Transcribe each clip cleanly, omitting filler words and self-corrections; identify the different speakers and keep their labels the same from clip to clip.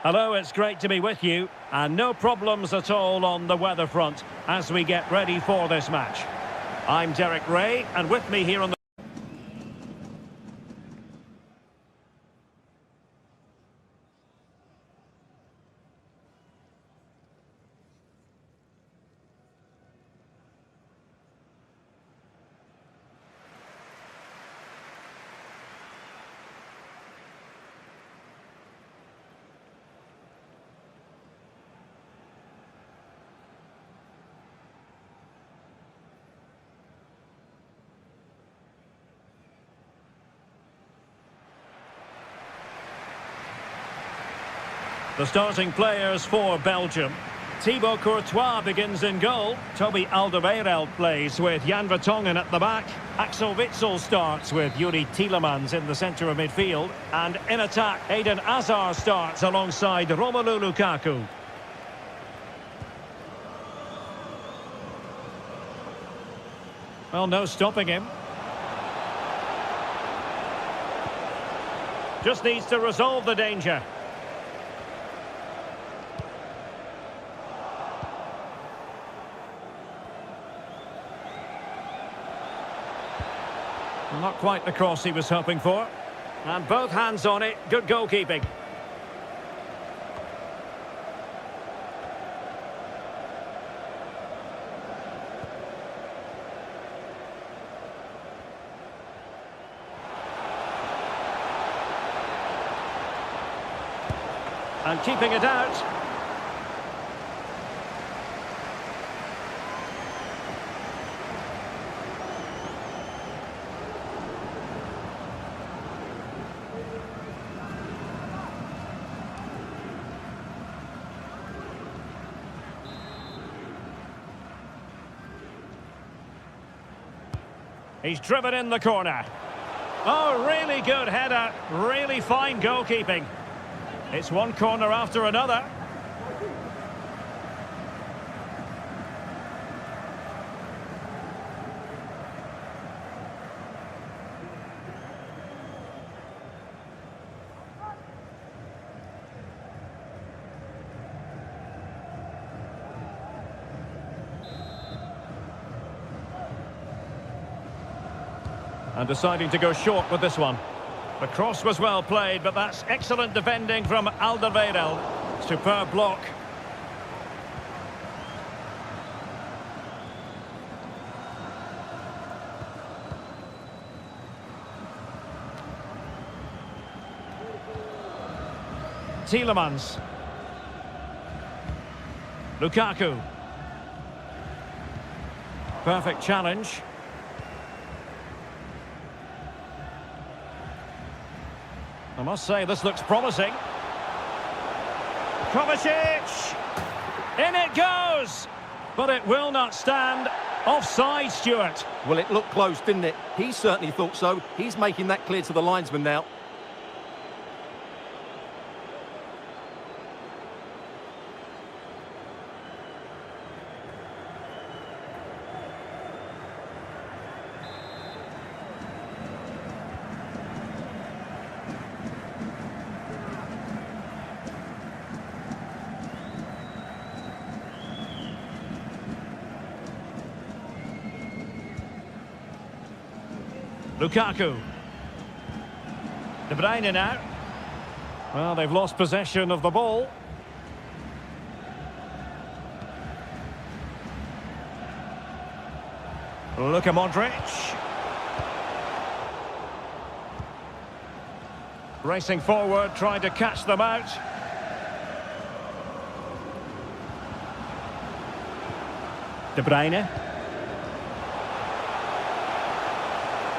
Speaker 1: Hello, it's great to be with you, and no problems at all on the weather front as we get ready for this match. I'm Derek Ray, and with me here on the... The starting players for Belgium. Thibaut Courtois begins in goal. Toby Alderweireld plays with Jan Vertonghen at the back. Axel Witsel starts with Yuri Tielemans in the centre of midfield. And in attack, Eden Hazard starts alongside Romelu Lukaku. Well, no stopping him. Just needs to resolve the danger. Not quite the cross he was hoping for. And both hands on it. Good goalkeeping. And keeping it out. He's driven in the corner. Oh, really good header. Really fine goalkeeping. It's one corner after another. And deciding to go short with this one. The cross was well played, but that's excellent defending from Alderweireld. Superb block. Tielemans. Lukaku. Perfect challenge. I must say, this looks promising. Kovacic! In it goes! But it will not stand. Offside, Stuart.
Speaker 2: Well, it looked close, didn't it? He certainly thought so. He's making that clear to the linesman now.
Speaker 1: Lukaku. De Bruyne now. Well, they've lost possession of the ball. Luka Modric. Racing forward, trying to catch them out. De Bruyne.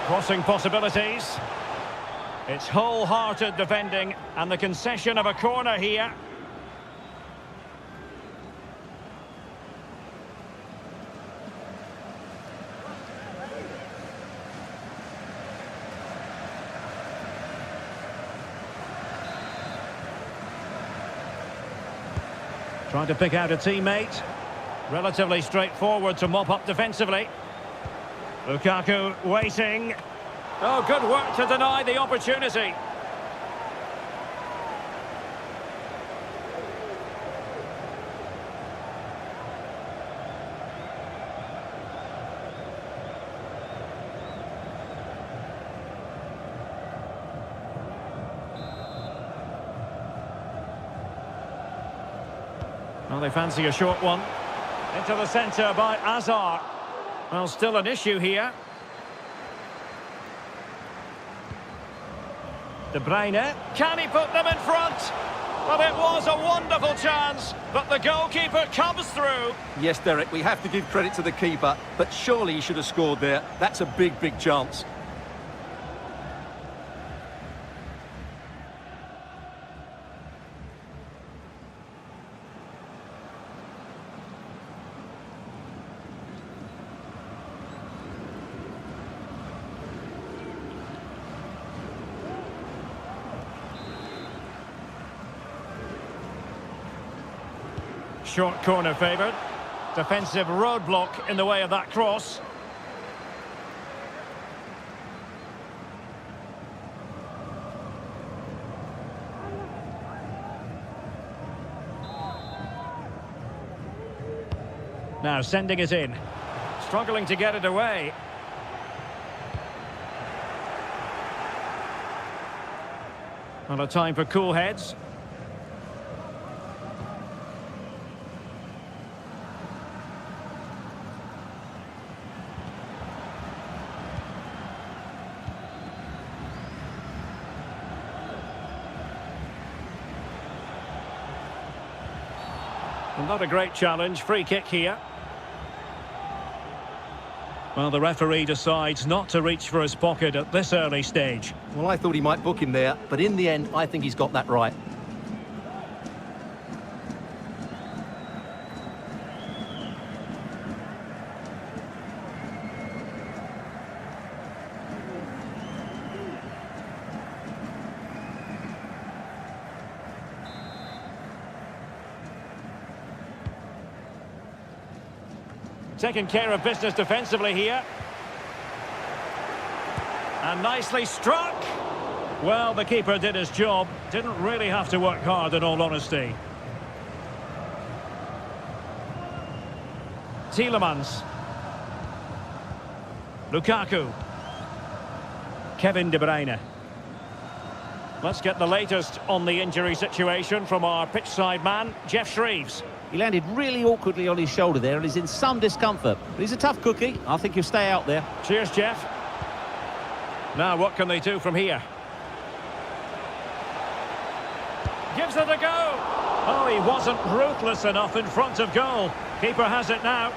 Speaker 1: Crossing possibilities. It's wholehearted defending and the concession of a corner here. Trying to pick out a teammate. Relatively straightforward to mop up defensively. Lukaku waiting. Oh, good work to deny the opportunity. Well, they fancy a short one. Into the centre by Azar. Well, still an issue here. De Bruyne. Can he put them in front? Well, it was a wonderful chance, but the goalkeeper comes through.
Speaker 2: Yes, Derek, we have to give credit to the keeper, but surely he should have scored there. That's a big, big chance.
Speaker 1: Short corner favoured. Defensive roadblock in the way of that cross. Now sending it in. Struggling to get it away. Well, a time for cool heads. Not a great challenge, free kick here. Well, the referee decides not to reach for his pocket at this early stage.
Speaker 2: Well, I thought he might book him there, but in the end, I think he's got that right.
Speaker 1: Taking care of business defensively here. And nicely struck. Well, the keeper did his job. Didn't really have to work hard, in all honesty. Tielemans. Lukaku. Kevin De Bruyne. Let's get the latest on the injury situation from our pitchside man, Jeff Shreves.
Speaker 3: He landed really awkwardly on his shoulder there and is in some discomfort. But he's a tough cookie. I think he'll stay out there.
Speaker 1: Cheers, Jeff. Now, what can they do from here? Gives it a go. Oh, he wasn't ruthless enough in front of goal. Keeper has it now.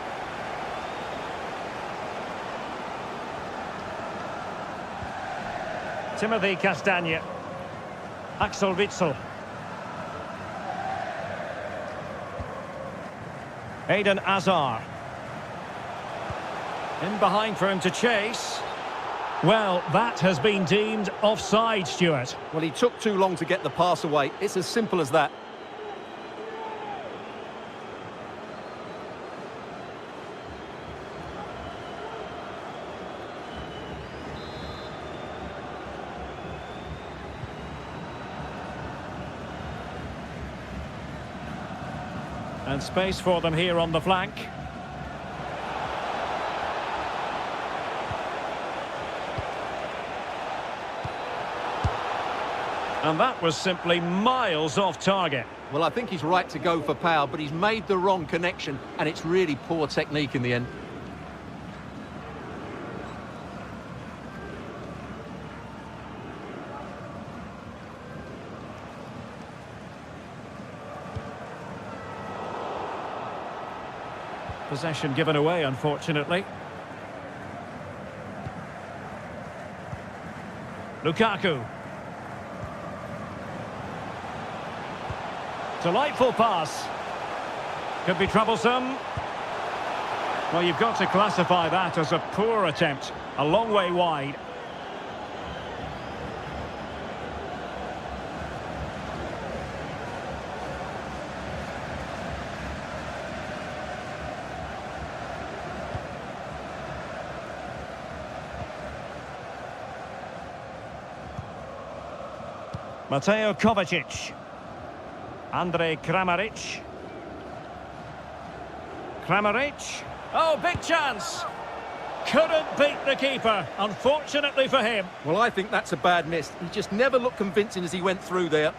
Speaker 1: Timothy Castagne. Axel Witsel. Eden Hazard. In behind for him to chase. Well, that has been deemed offside, Stuart.
Speaker 2: Well, he took too long to get the pass away. It's as simple as that.
Speaker 1: And space for them here on the flank. And that was simply miles off target.
Speaker 2: Well, I think he's right to go for power, but he's made the wrong connection, and it's really poor technique in the end.
Speaker 1: Possession given away, unfortunately. Lukaku. Delightful pass. Could be troublesome. Well, you've got to classify that as a poor attempt. A long way wide. Mateo Kovacic. Andrej Kramaric. Kramaric. Oh, big chance. Couldn't beat the keeper, unfortunately for him.
Speaker 2: Well, I think that's a bad miss. He just never looked convincing as he went through there.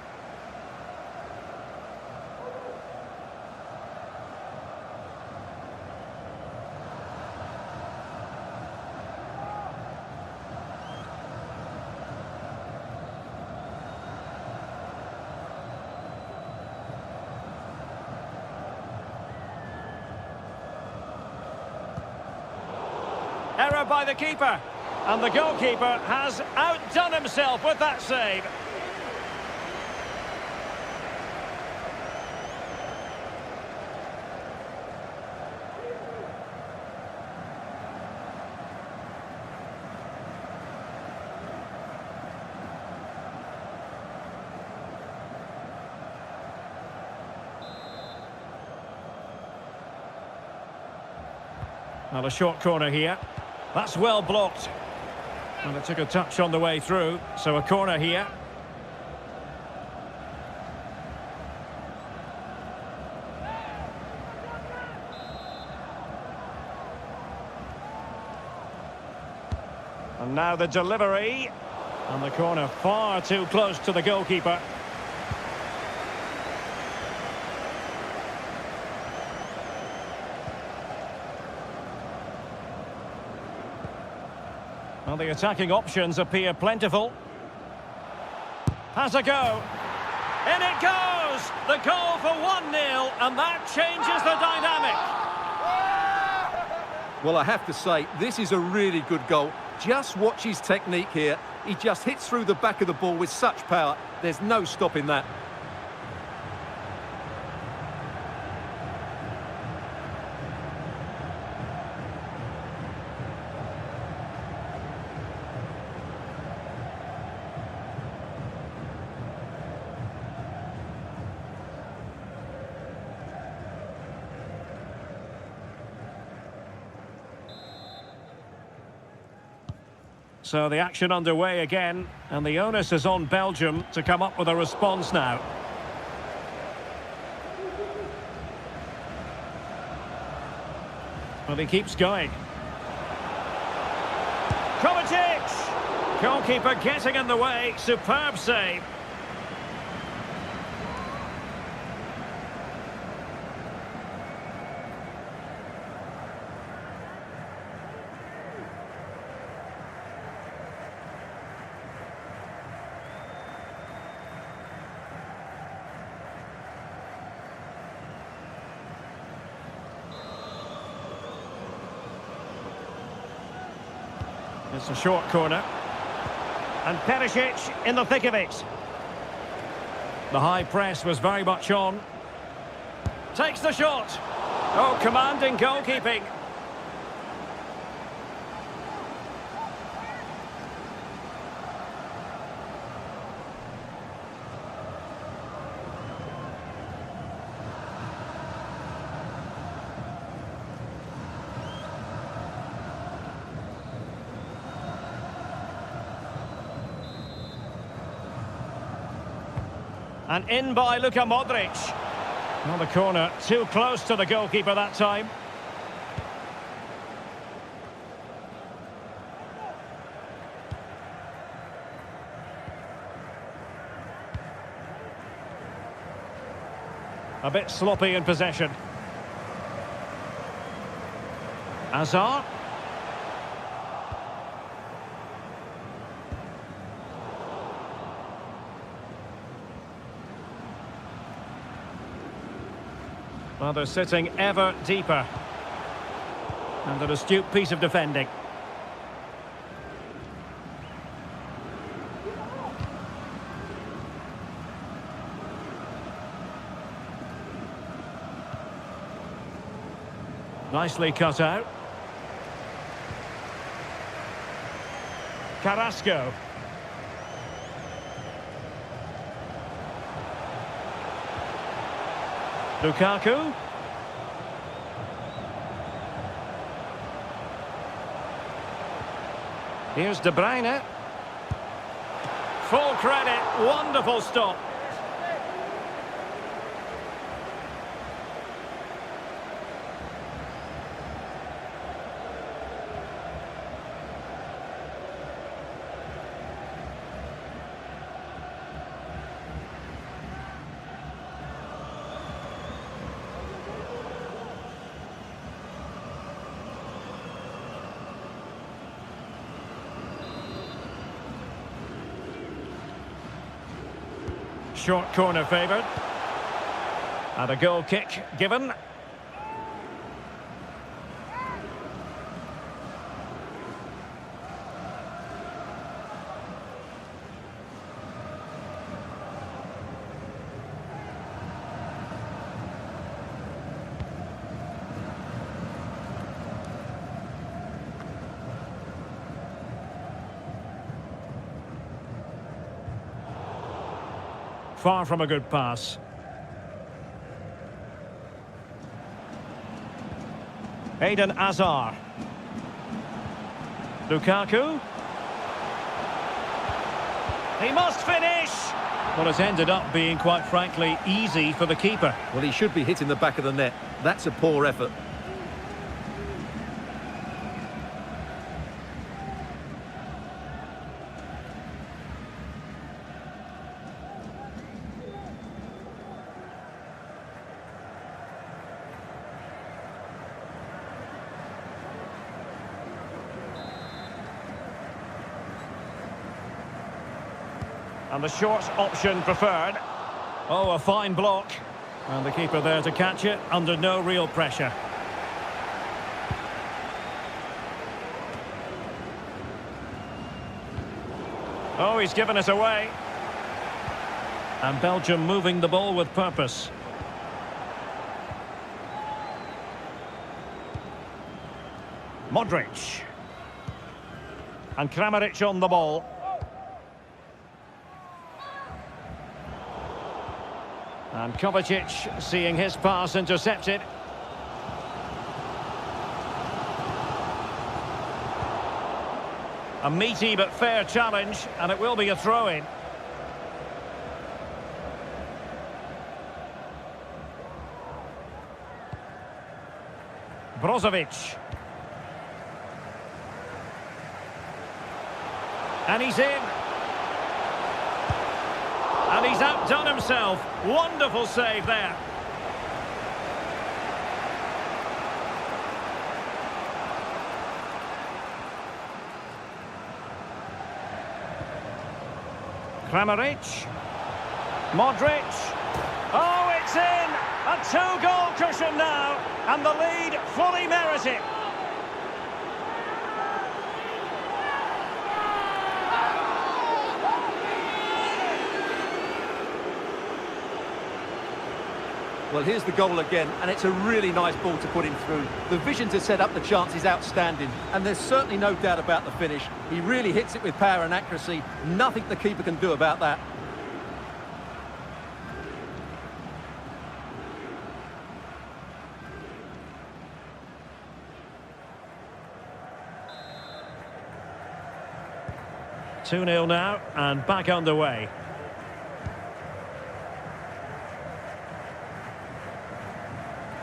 Speaker 1: there by the keeper. And the goalkeeper has outdone himself with that save. Now a short corner here. That's well blocked. And it took a touch on the way through, so a corner here. And now the delivery. And the corner far too close to the goalkeeper. Well, the attacking options appear plentiful. Has a go. In it goes! The goal for 1-0, and that changes the dynamic.
Speaker 2: Well, I have to say, this is a really good goal. Just watch his technique here. He just hits through the back of the ball with such power. There's no stopping that.
Speaker 1: So the action underway again, and the onus is on Belgium to come up with a response now. Well, he keeps going. Kovacic! Goalkeeper getting in the way, superb save. It's a short corner. And Perisic in the thick of it. The high press was very much on. Takes the shot. Oh, commanding goalkeeping. And in by Luka Modric. Well, the corner too close to the goalkeeper that time. A bit sloppy in possession. Hazard. Well, they're sitting ever deeper. And an astute piece of defending. Nicely cut out. Carrasco. Lukaku. Here's De Bruyne. Full credit, wonderful stop. Short corner favoured. And a goal kick given. Far from a good pass. Eden Hazard. Lukaku. He must finish! Well, it's ended up being, quite frankly, easy for the keeper.
Speaker 2: Well, he should be hitting the back of the net. That's a poor effort.
Speaker 1: And the short option preferred. Oh, a fine block. And the keeper there to catch it under no real pressure. Oh, he's given us away. And Belgium moving the ball with purpose. Modric. And Kramaric on the ball. And Kovacic seeing his pass intercepted. A meaty but fair challenge, and it will be a throw-in. Brozovic. And he's in. And he's outdone himself. Wonderful save there. Kramaric. Modric. Oh, it's in! A two-goal cushion now, and the lead fully merited.
Speaker 2: Well, here's the goal again, and it's a really nice ball to put him through. The vision to set up the chance is outstanding, and there's certainly no doubt about the finish. He really hits it with power and accuracy. Nothing the keeper can do about that.
Speaker 1: Two 2-0 now, and back underway.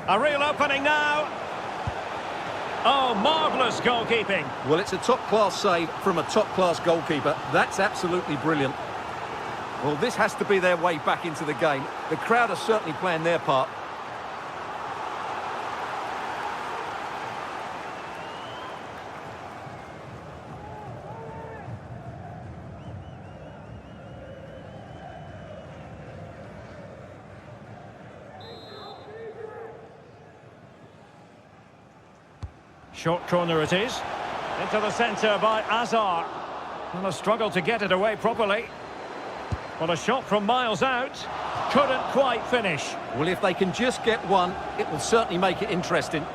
Speaker 1: A real opening now. Oh, marvellous goalkeeping.
Speaker 2: Well, it's a top-class save from a top-class goalkeeper. That's absolutely brilliant. Well, this has to be their way back into the game. The crowd are certainly playing their part.
Speaker 1: Short corner it is. Into the centre by Hazard. And a struggle to get it away properly. Well, a shot from miles out. Couldn't quite finish.
Speaker 2: Well, if they can just get one, it will certainly make it interesting.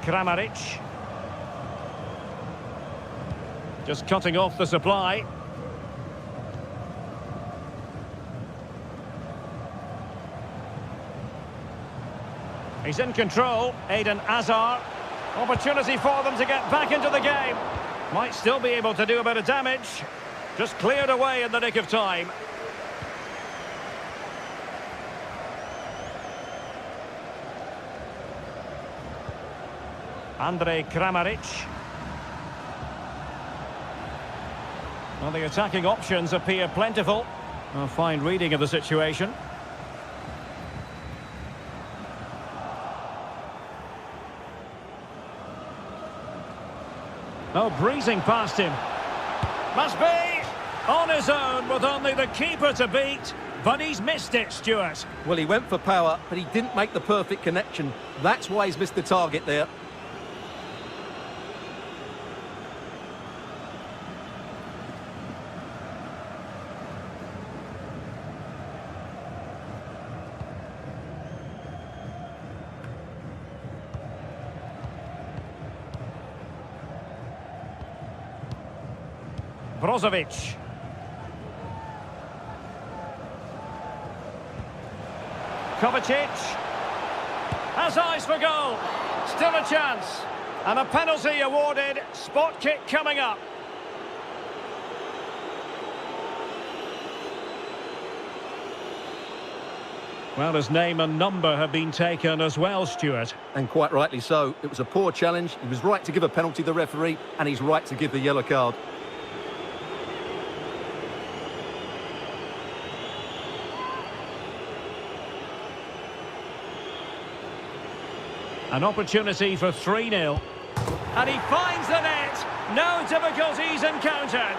Speaker 1: Kramaric. Just cutting off the supply. He's in control, Eden Hazard. Opportunity for them to get back into the game. Might still be able to do a bit of damage. Just cleared away in the nick of time. Kramaric. Well, the attacking options appear plentiful. A fine reading of the situation. Oh, breezing past him. Must be on his own with only the keeper to beat. But he's missed it, Stuart.
Speaker 2: Well, he went for power, but he didn't make the perfect connection. That's why he's missed the target there.
Speaker 1: Brozovic. Kovacic has eyes for goal. Still a chance. And a penalty awarded. Spot kick coming up. Well, his name and number have been taken as well, Stuart.
Speaker 2: And quite rightly so. It was a poor challenge. He was right to give a penalty to the referee, and he's right to give the yellow card.
Speaker 1: An opportunity for 3-0. And he finds the net. No difficulties encountered.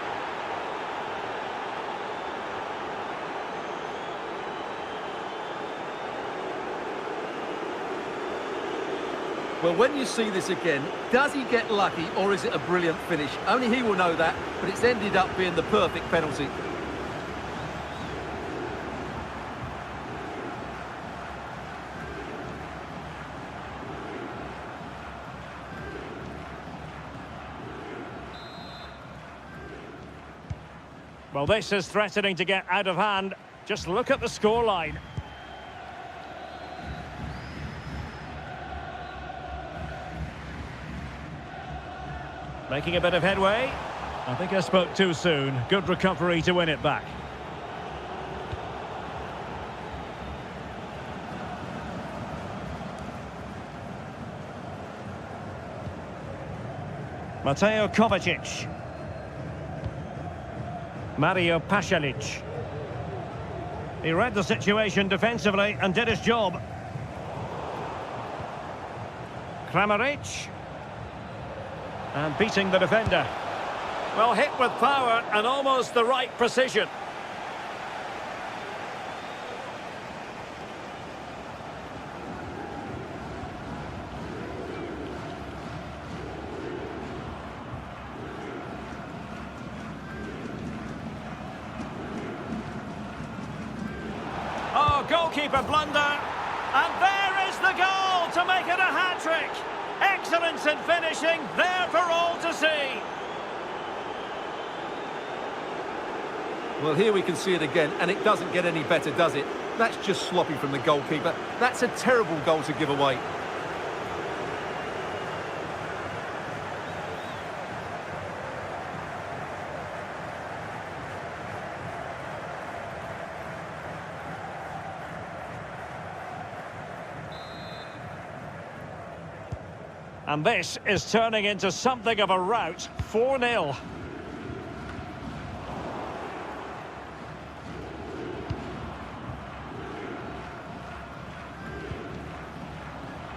Speaker 2: Well, when you see this again, does he get lucky or is it a brilliant finish? Only he will know that, but it's ended up being the perfect penalty.
Speaker 1: Well, this is threatening to get out of hand. Just look at the scoreline. Making a bit of headway. I think I spoke too soon. Good recovery to win it back. Mateo Kovacic. Mario Pasalic. He read the situation defensively and did his job. Kramaric. And beating the defender. Well, hit with power and almost the right precision. Oh, goalkeeper blunder. And there is the goal to make it a hat-trick. Excellence in finishing, there for all to see.
Speaker 2: Well, here we can see it again, and it doesn't get any better, does it? That's just sloppy from the goalkeeper. That's a terrible goal to give away.
Speaker 1: And this is turning into something of a rout. 4-0.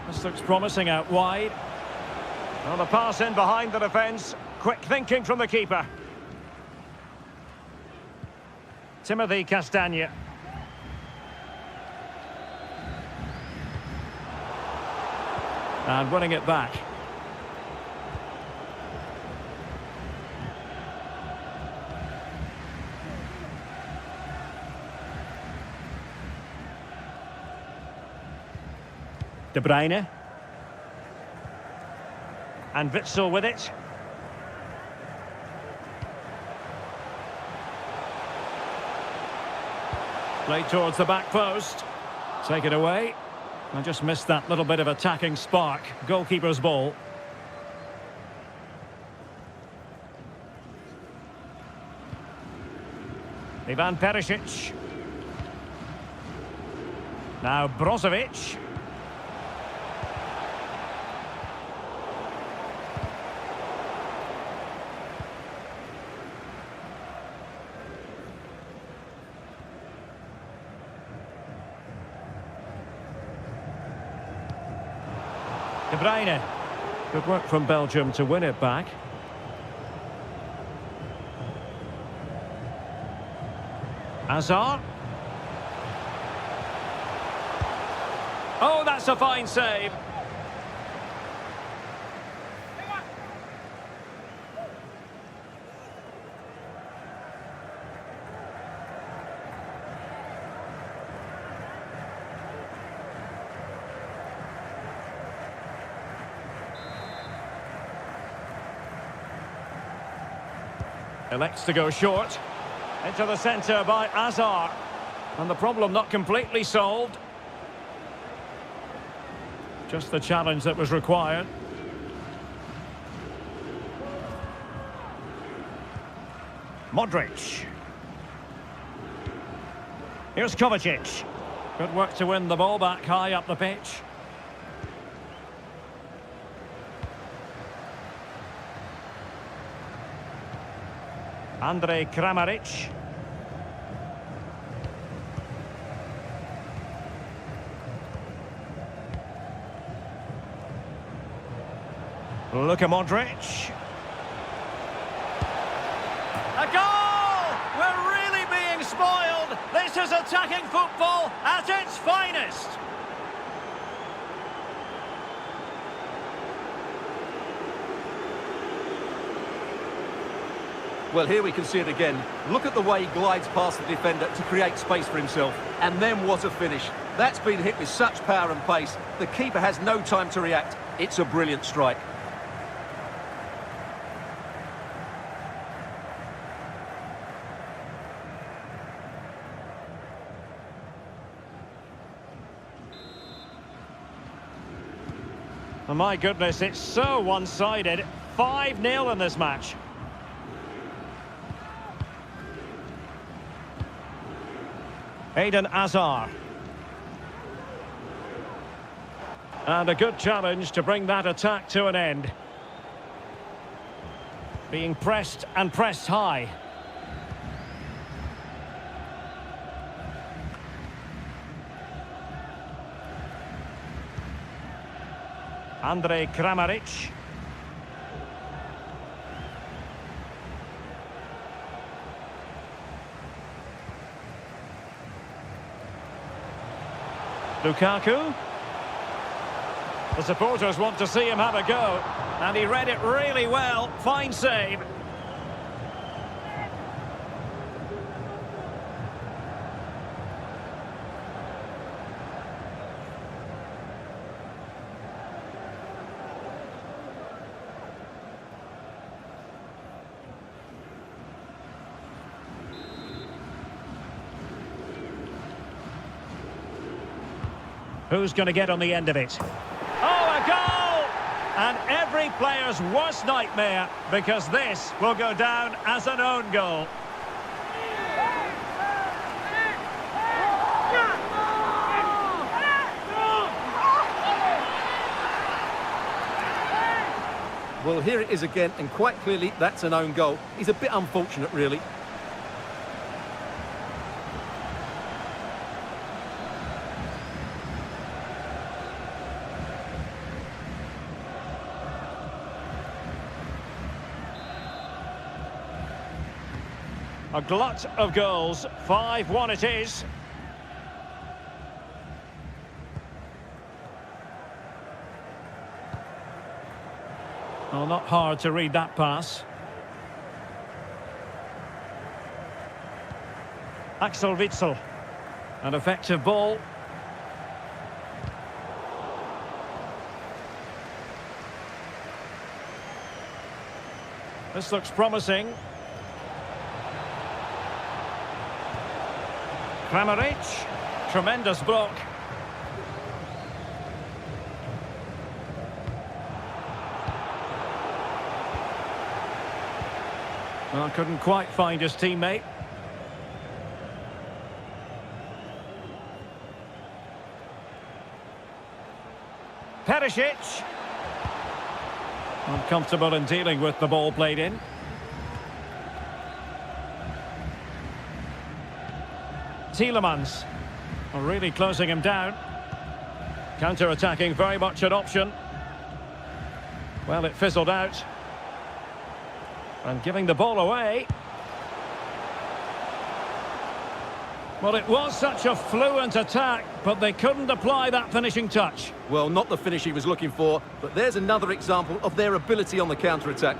Speaker 1: This looks promising out wide. Well, the pass in behind the defence. Quick thinking from the keeper. Timothy Castagne. And winning it back. De Bruyne. And Witsel with it. Played towards the back post. Take it away. I just missed that little bit of attacking spark. Goalkeeper's ball. Ivan Perisic. Now Brozovic. De Bruyne. Good work from Belgium to win it back. Hazard. Oh, that's a fine save. Elects to go short. Into the centre by Azar. And the problem not completely solved. Just the challenge that was required. Modric. Here's Kovacic. Good work to win the ball back high up the pitch. Andrej Kramaric. Luka Modric. A goal! We're really being spoiled. This is attacking football at its finest.
Speaker 2: Well, here we can see it again. Look at the way he glides past the defender to create space for himself. And then what a finish. That's been hit with such power and pace. The keeper has no time to react. It's a brilliant strike.
Speaker 1: Oh, my goodness, it's so one-sided. 5-0 in this match. Eden Hazard. And a good challenge to bring that attack to an end. Being pressed and pressed high. Andrej Kramaric. Lukaku. The supporters want to see him have a go, and he read it really well. Fine save. Who's going to get on the end of it? Oh, a goal! And every player's worst nightmare, because this will go down as an own goal.
Speaker 2: Well, here it is again, and quite clearly that's an own goal. He's a bit unfortunate, really.
Speaker 1: A glut of goals, 5-1 it is. Well, not hard to read that pass. Axel Witsel. An effective ball. This looks promising. Kramaric, tremendous block. Well, couldn't quite find his teammate. Perisic. Uncomfortable in dealing with the ball played in. Tielemans, really closing him down. Counter-attacking, very much an option. Well, it fizzled out. And giving the ball away. Well, it was such a fluent attack, but they couldn't apply that finishing touch.
Speaker 2: Well, not the finish he was looking for, but there's another example of their ability on the counter-attack.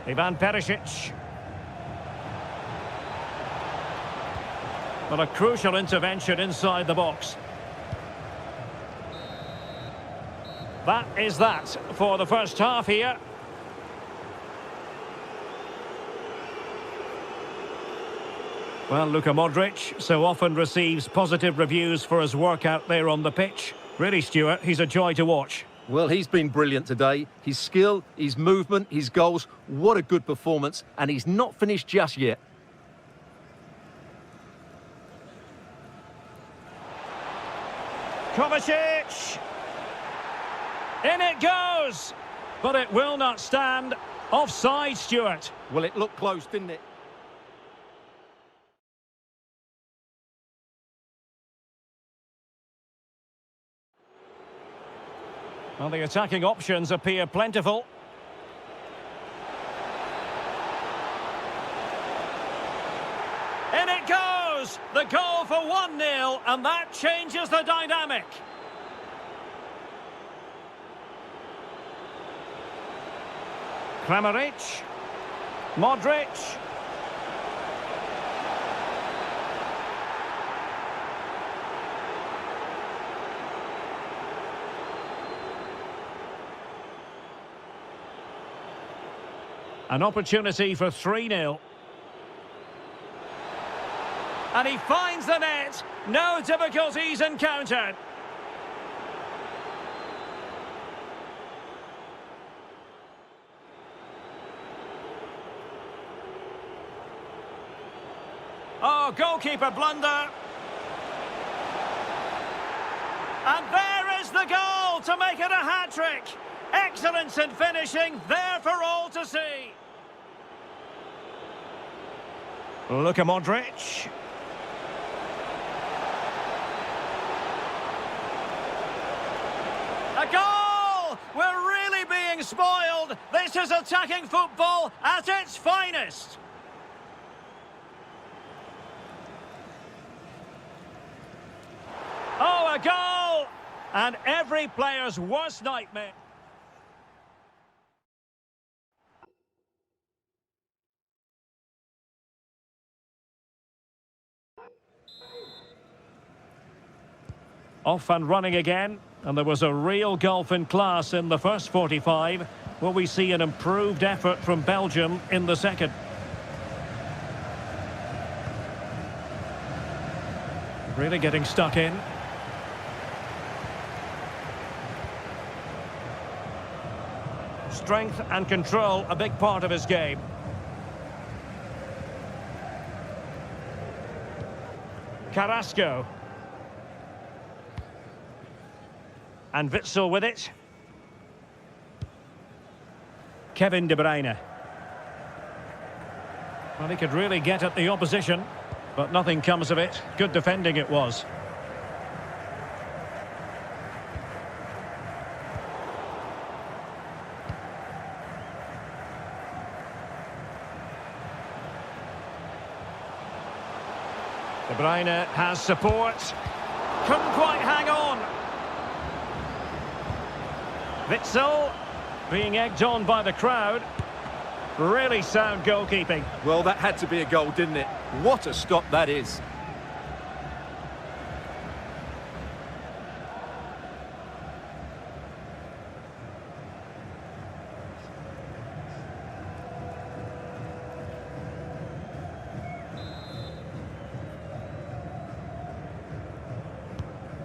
Speaker 1: Ivan Perisic. But a crucial intervention inside the box. That is that for the first half here. Well, Luka Modric so often receives positive reviews for his work out there on the pitch. Really, Stuart, he's a joy to watch.
Speaker 2: Well, he's been brilliant today. His skill, his movement, his goals, what a good performance. And he's not finished just yet.
Speaker 1: Kovacic! In it goes! But it will not stand. Offside, Stuart.
Speaker 2: Well, it looked close, didn't it?
Speaker 1: Well, the attacking options appear plentiful. In it goes! The goal for 1-0, and that changes the dynamic. Kramaric. Modric. An opportunity for 3-0. And he finds the net. No difficulties encountered. Oh, goalkeeper blunder. And there is the goal to make it a hat-trick. Excellence in finishing, there for all to see. Luka Modric. A goal! We're really being spoiled. This is attacking football at its finest. Oh, a goal! And every player's worst nightmare. Off and running again, and there was a real gulf in class in the first 45. Will we see an improved effort from Belgium in the second? Really getting stuck in. Strength and control, a big part of his game. Carrasco. And Witsel with it. Kevin De Bruyne. Well, he could really get at the opposition, but nothing comes of it. Good defending it was. De Bruyne has support. Couldn't quite hang on. Witsel being egged on by the crowd. Really sound goalkeeping.
Speaker 2: Well, that had to be a goal, didn't it? What a stop that is.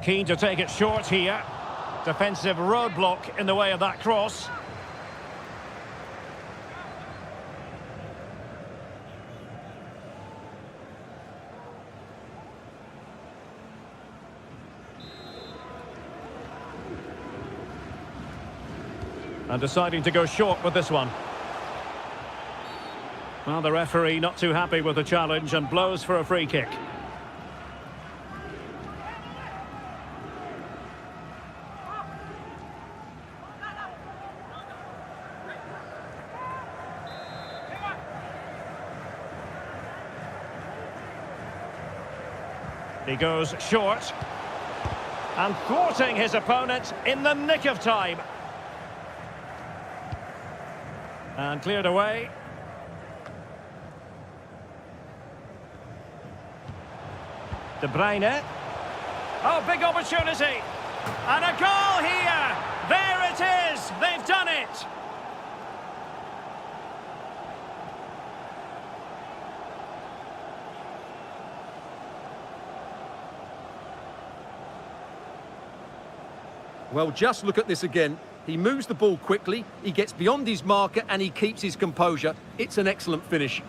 Speaker 1: Keen to take it short here. Defensive roadblock in the way of that cross. And deciding to go short with this one. Well, the referee not too happy with the challenge and blows for a free kick. He goes short. And thwarting his opponent in the nick of time. And cleared away. De Bruyne. Oh, big opportunity. And a goal here. There it is. They've done it.
Speaker 2: Well, just look at this again. He moves the ball quickly, he gets beyond his marker and he keeps his composure. It's an excellent finish.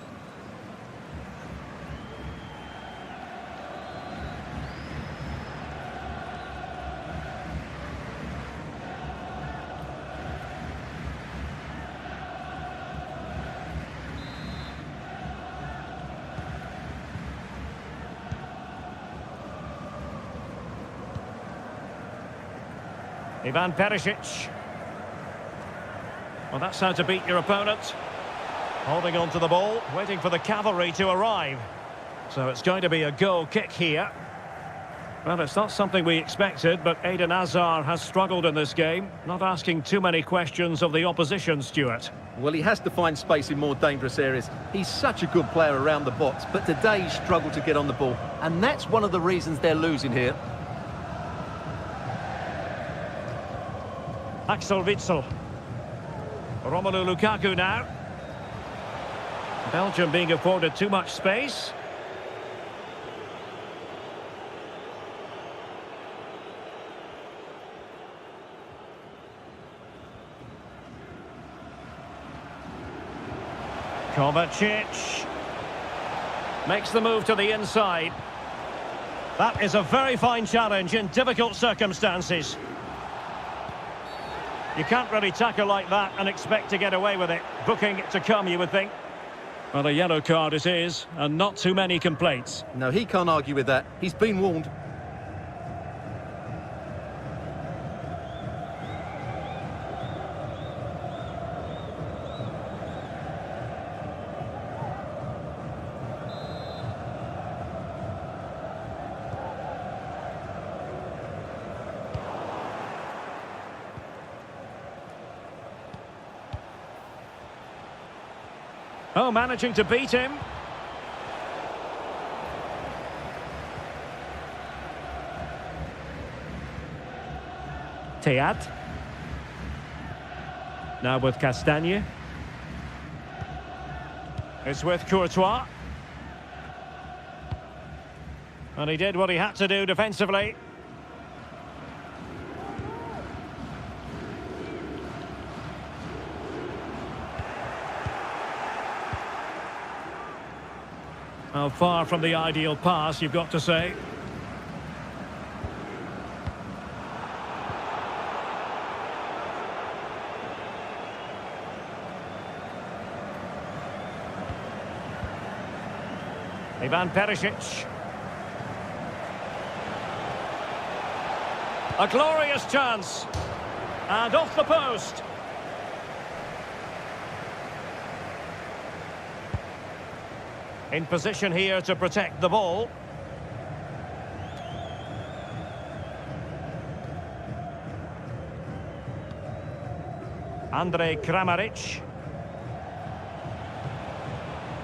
Speaker 1: Ivan Perisic. Well, that's how to beat your opponent. Holding on to the ball, waiting for the cavalry to arrive. So it's going to be a goal kick here. Well, it's not something we expected, but Eden Hazard has struggled in this game. Not asking too many questions of the opposition, Stuart.
Speaker 2: Well, he has to find space in more dangerous areas. He's such a good player around the box, but today he's struggled to get on the ball. And that's one of the reasons they're losing here.
Speaker 1: Axel Witsel. Romelu Lukaku now. Belgium being afforded too much space. Kovacic. Makes the move to the inside. That is a very fine challenge in difficult circumstances. You can't really tackle like that and expect to get away with it. Booking to come, you would think. Well, a yellow card it is, and not too many complaints.
Speaker 2: No, he can't argue with that. He's been warned.
Speaker 1: Oh, managing to beat him. Théâtre. Now with Castagne. It's with Courtois. And he did what he had to do defensively. Oh, far from the ideal pass, you've got to say. Ivan Perisic. A glorious chance. And off the post. In position here to protect the ball. Andrej Kramaric.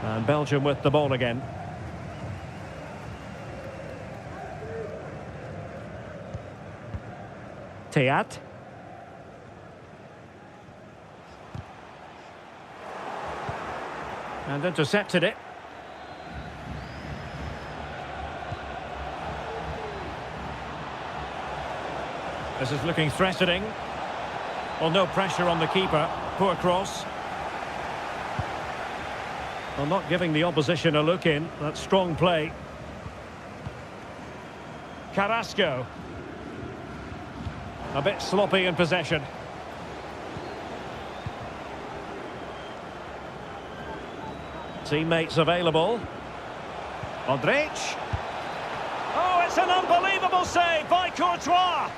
Speaker 1: And Belgium with the ball again. Théâtre. And intercepted it. This is looking threatening. Well, no pressure on the keeper. Poor cross. Well, not giving the opposition a look in. That's strong play. Carrasco. A bit sloppy in possession. Teammates available. Modric. Oh, it's an unbelievable save by Courtois.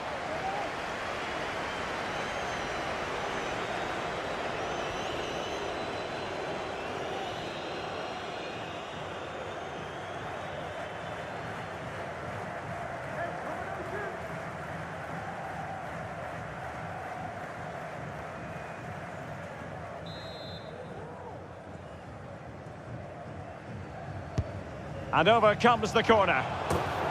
Speaker 1: And over comes the corner.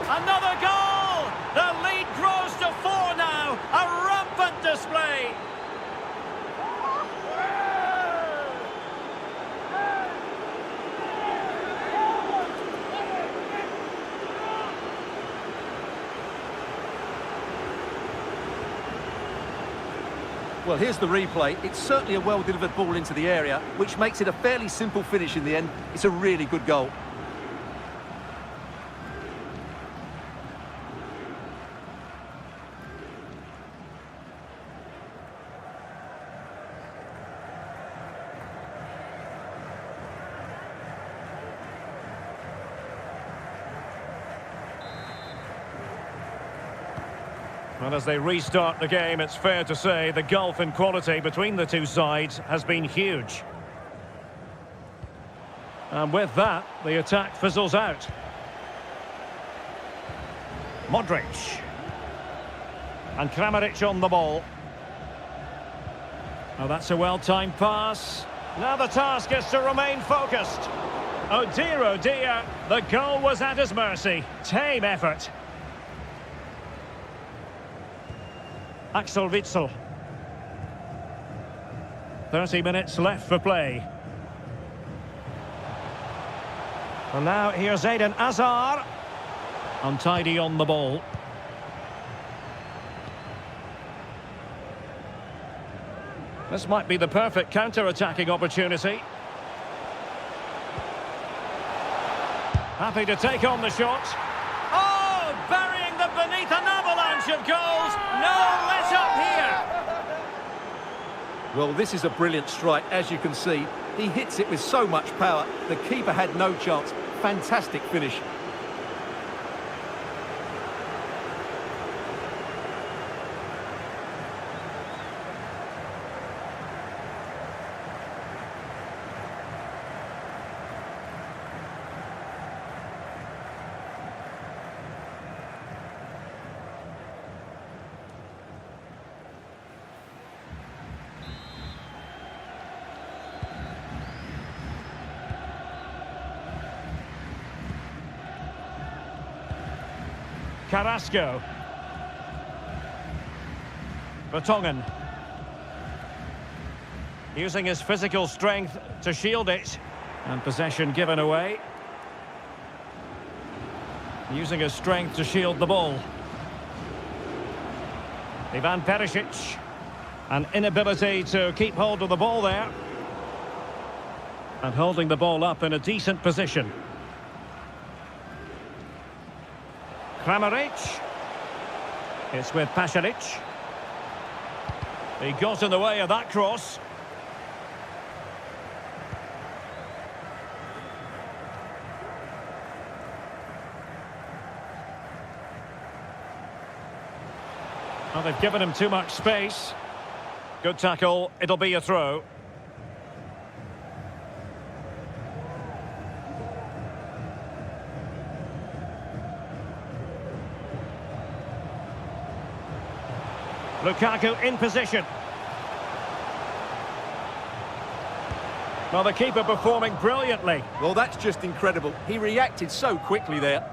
Speaker 1: Another goal! The lead grows to 4 now. A rampant display.
Speaker 2: Well, here's the replay. It's certainly a well-delivered ball into the area, which makes it a fairly simple finish in the end. It's a really good goal.
Speaker 1: And as they restart the game, it's fair to say the gulf in quality between the two sides has been huge. And with that, the attack fizzles out. Modric. And Kramaric on the ball. Oh, that's a well-timed pass. Now the task is to remain focused. Oh dear, the goal was at his mercy. Tame effort. Axel Witsel. 30 minutes left for play. And now here's Eden Hazard. Untidy on the ball. This might be the perfect counter-attacking opportunity. Happy to take on the shot. Oh, burying them beneath an avalanche of goals. No let up here.
Speaker 2: Well, this is a brilliant strike, as you can see. He hits it with so much power. The keeper had no chance. Fantastic finish.
Speaker 1: Carrasco. Vertonghen. Using his physical strength to shield it. And possession given away. Using his strength to shield the ball. Ivan Perisic. An inability to keep hold of the ball there. And holding the ball up in a decent position. Kramaric. It's with Pasalic. He got in the way of that cross. Well, they've given him too much space. Good tackle. It'll be a throw. Lukaku in position. Well, the keeper performing brilliantly.
Speaker 2: Well, that's just incredible. He reacted so quickly there.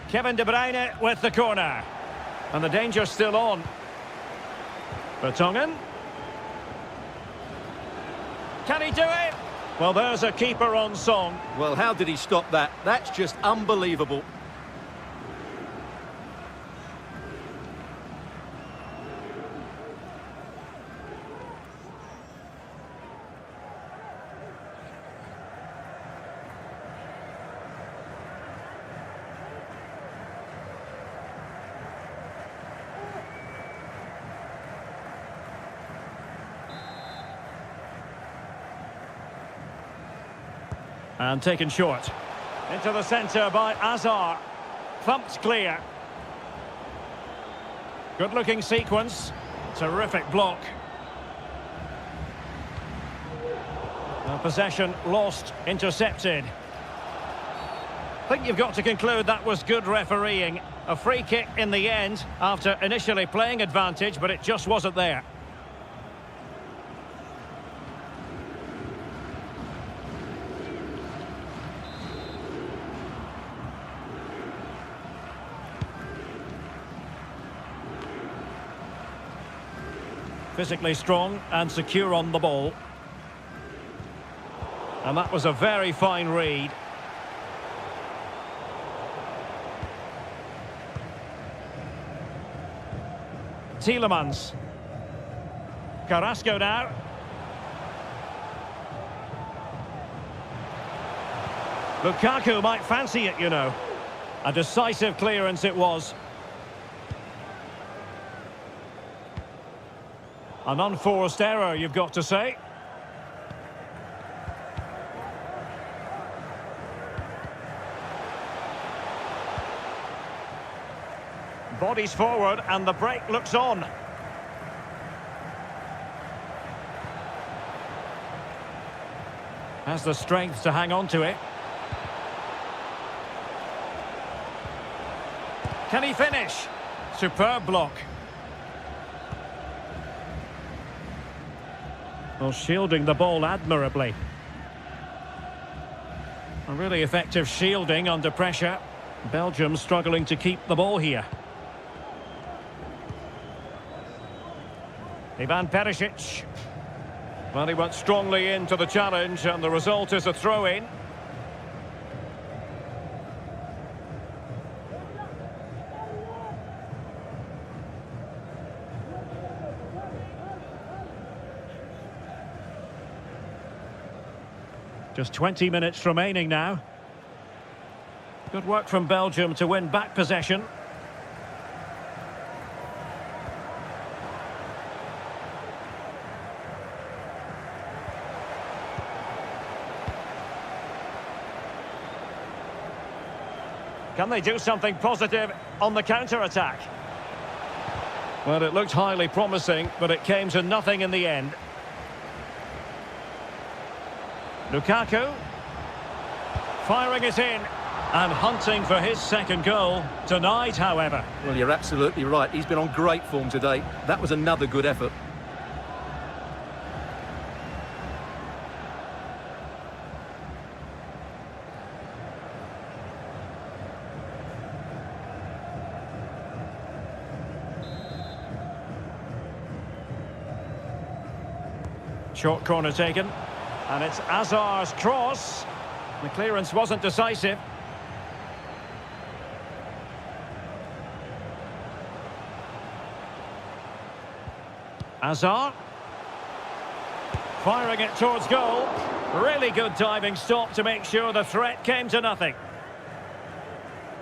Speaker 1: Kevin De Bruyne with the corner. And the danger's still on. Vertonghen. Can he do it? Well, there's a keeper on song.
Speaker 2: Well, how did he stop that? That's just unbelievable.
Speaker 1: And taken short. Into the centre by Azar. Thumped clear. Good-looking sequence. Terrific block. Possession lost, intercepted. I think you've got to conclude that was good refereeing. A free kick in the end after initially playing advantage, but it just wasn't there. Physically strong and secure on the ball. And that was a very fine read. Tielemans. Carrasco now. Lukaku might fancy it, you know. A decisive clearance it was. An unforced error, you've got to say. Bodies forward and the break looks on. Has the strength to hang on to it. Can he finish? Superb block. Well, shielding the ball admirably. A really effective shielding under pressure. Belgium struggling to keep the ball here. Ivan Perisic. Well, he went strongly into the challenge and the result is a throw-in. Just 20 minutes remaining now. Good work from Belgium to win back possession. Can they do something positive on the counter-attack? Well, it looked highly promising, but it came to nothing in the end. Lukaku. Firing it in. And hunting for his second goal. Denied, however.
Speaker 2: Well, you're absolutely right. He's been on great form today. That was another good effort.
Speaker 1: Short corner taken. And it's Azar's cross. The clearance wasn't decisive. Azar. Firing it towards goal. Really good diving stop to make sure the threat came to nothing.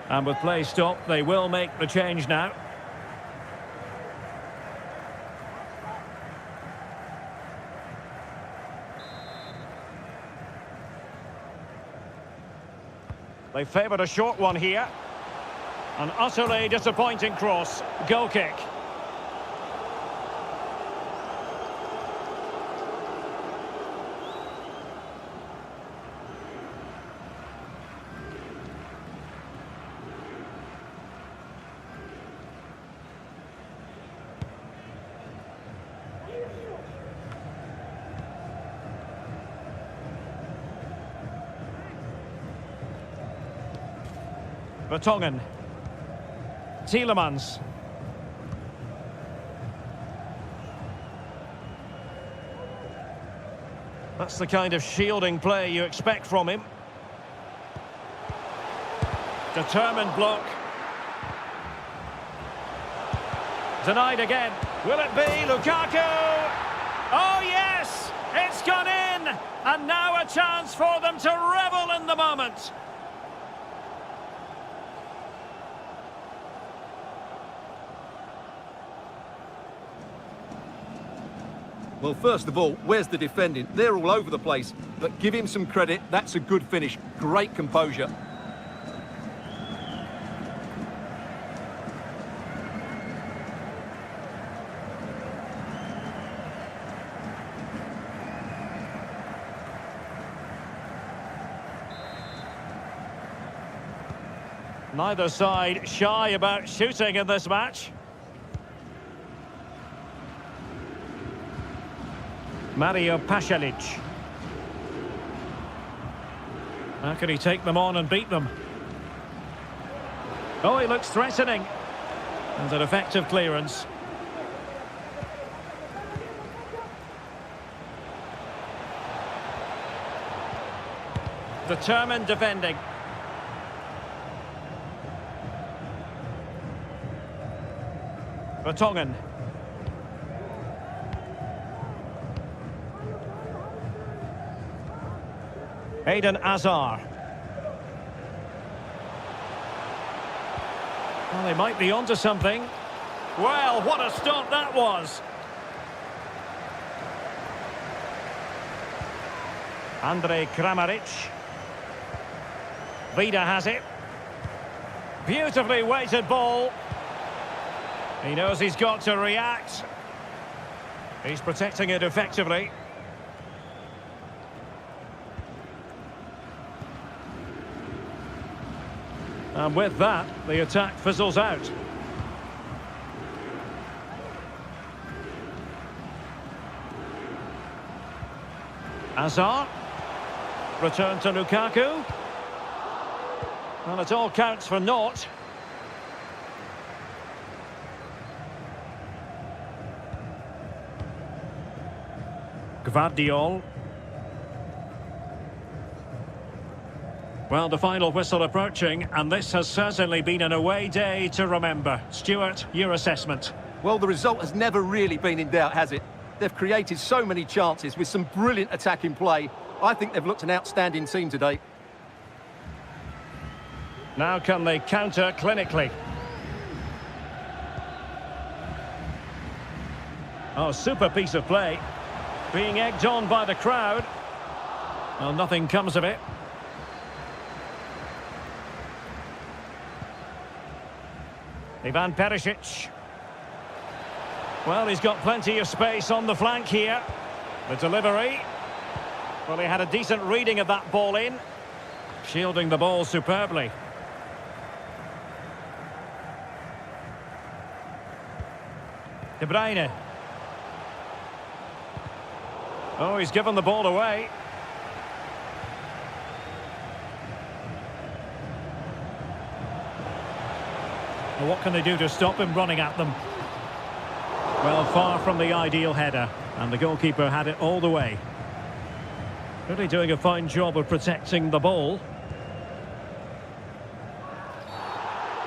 Speaker 1: And with play stopped, they will make the change now. They favoured a short one here. An utterly disappointing cross. Goal kick. Vertonghen. Tielemans. That's the kind of shielding play you expect from him. Determined block. Denied again. Will it be Lukaku? Oh yes! It's gone in! And now a chance for them to revel in the moment.
Speaker 2: Well, first of all, where's the defending? They're all over the place. But give him some credit. That's a good finish. Great composure.
Speaker 1: Neither side shy about shooting in this match. Mario Pasalic. How can he take them on and beat them? Oh, he looks threatening. And an effective clearance. Determined defending. Vertonghen. Eden Hazard. Well, they might be onto something. Well, what a stop that was. Andrej Kramaric. Vida has it. Beautifully weighted ball. He knows he's got to react. He's protecting it effectively. And with that, the attack fizzles out. Hazard. Return to Lukaku. Well, it all counts for naught. Gvardiol. Well, the final whistle approaching, and this has certainly been an away day to remember. Stuart, your assessment?
Speaker 2: Well, the result has never really been in doubt, has it? They've created so many chances with some brilliant attacking play. I think they've looked an outstanding team today.
Speaker 1: Now can they counter clinically? Oh, super piece of play. Being egged on by the crowd. Well, nothing comes of it. Ivan Perisic. Well, he's got plenty of space on the flank here. The delivery. Well, he had a decent reading of that ball in. Shielding the ball superbly. De Bruyne. Oh, he's given the ball away. Well, what can they do to stop him running at them? Well, far from the ideal header, and the goalkeeper had it all the way. Really doing a fine job of protecting the ball.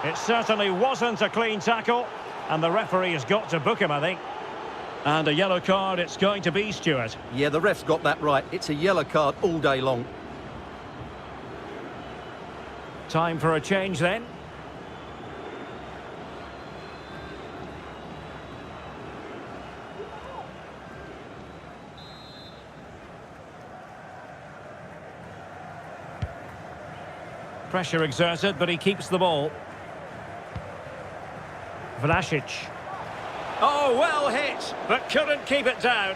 Speaker 1: It certainly wasn't a clean tackle, and the referee has got to book him, I think. And a yellow card it's going to be, Stuart.
Speaker 2: Yeah, the ref's got that right. It's a yellow card all day long.
Speaker 1: Time for a change then. Pressure exerted, but he keeps the ball. Vlasic. Oh, well hit, but couldn't keep it down.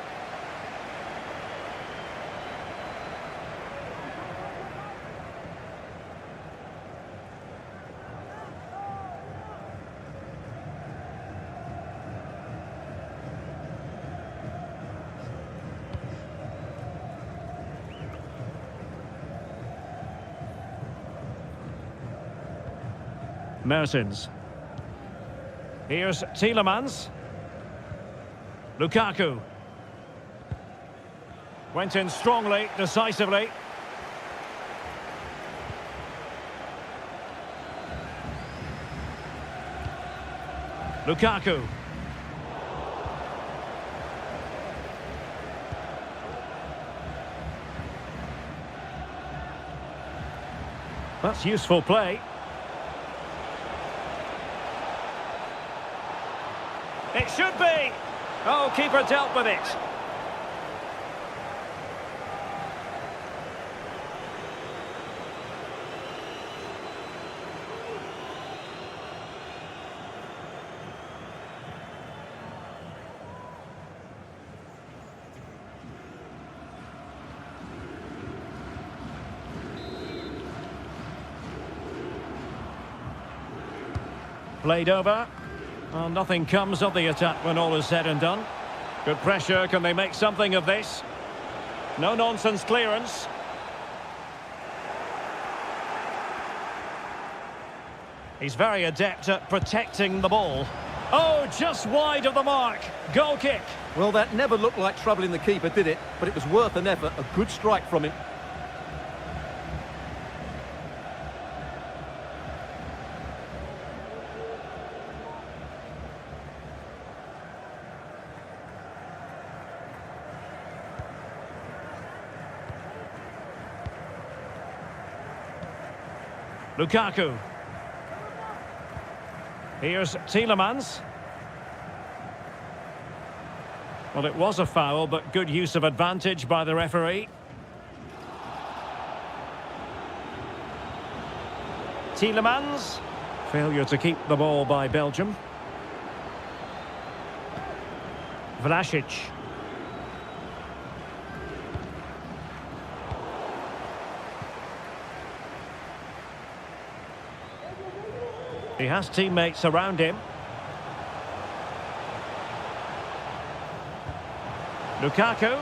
Speaker 1: Mertens. Here's Tielemans. Lukaku. Went in strongly, decisively. Lukaku. That's useful play. It should be. Oh, keeper dealt with it. Played over. Well, nothing comes of the attack when all is said and done. Good pressure, can they make something of this? No-nonsense clearance. He's very adept at protecting the ball. Oh, just wide of the mark. Goal kick.
Speaker 2: Well, that never looked like troubling the keeper, did it? But it was worth an effort. A good strike from him.
Speaker 1: Lukaku. Here's Tielemans. Well, it was a foul, but good use of advantage by the referee. Tielemans. Failure to keep the ball by Belgium. Vlasic. He has teammates around him. Lukaku.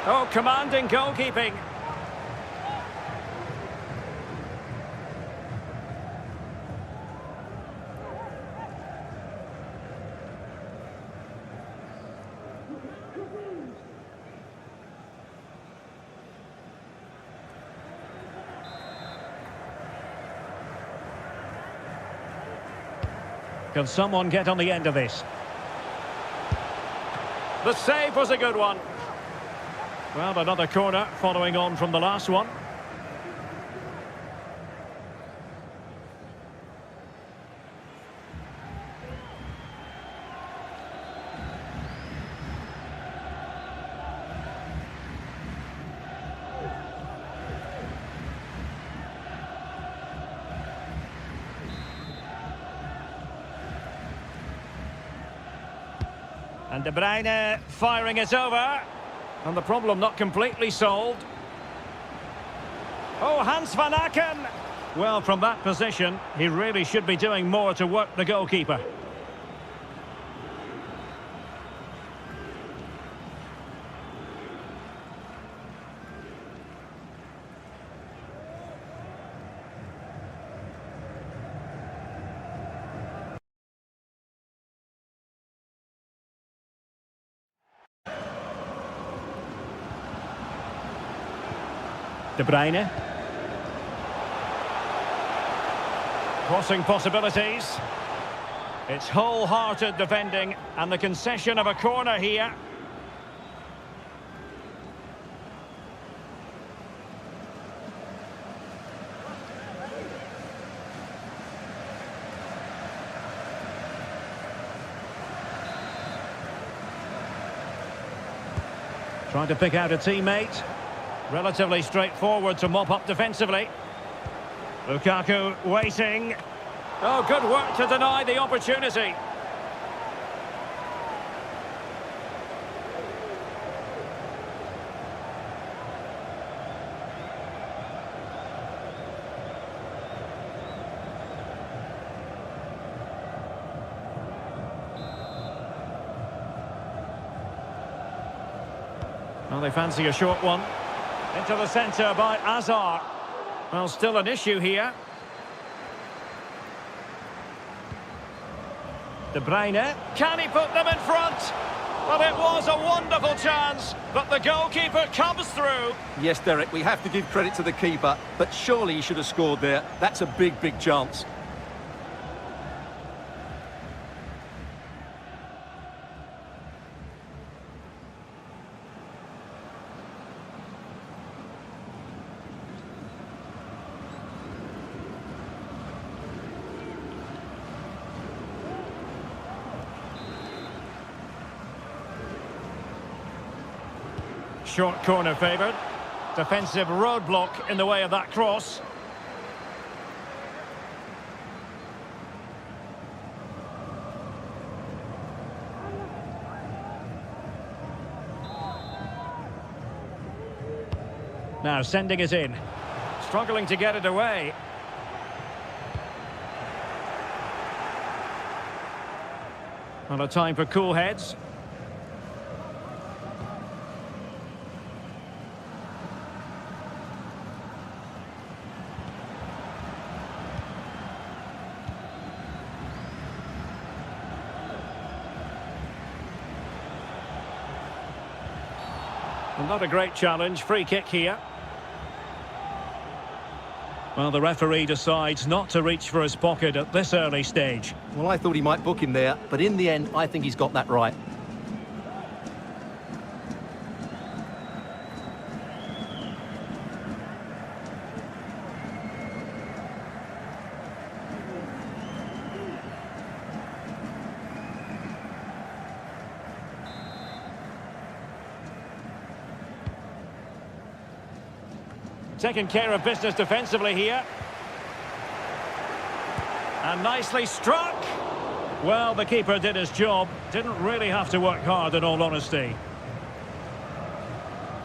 Speaker 1: Oh, commanding goalkeeping. Can someone get on the end of this? The save was a good one. Well, another corner following on from the last one. And De Bruyne firing it over. And the problem not completely solved. Oh, Hans van Aken. Well, from that position, he really should be doing more to work the goalkeeper. De Bruyne. Crossing possibilities. It's wholehearted defending and the concession of a corner here. Trying to pick out a teammate. Relatively straightforward to mop up defensively. Lukaku waiting. Oh, good work to deny the opportunity. Well, they fancy a short one. Into the centre by Azar. Well, still an issue here. De Bruyne. Can he put them in front? Well, it was a wonderful chance, but the goalkeeper comes through.
Speaker 2: Yes, Derek, we have to give credit to the keeper, but surely he should have scored there. That's a big, big chance.
Speaker 1: Short corner favoured. Defensive roadblock in the way of that cross. Now sending it in. Struggling to get it away. And a time for cool heads. Well, not a great challenge. Free kick here. Well, the referee decides not to reach for his pocket at this early stage.
Speaker 2: Well, I thought he might book him there, but in the end, I think he's got that right.
Speaker 1: Taking care of business defensively here. And nicely struck. Well, the keeper did his job. Didn't really have to work hard, in all honesty.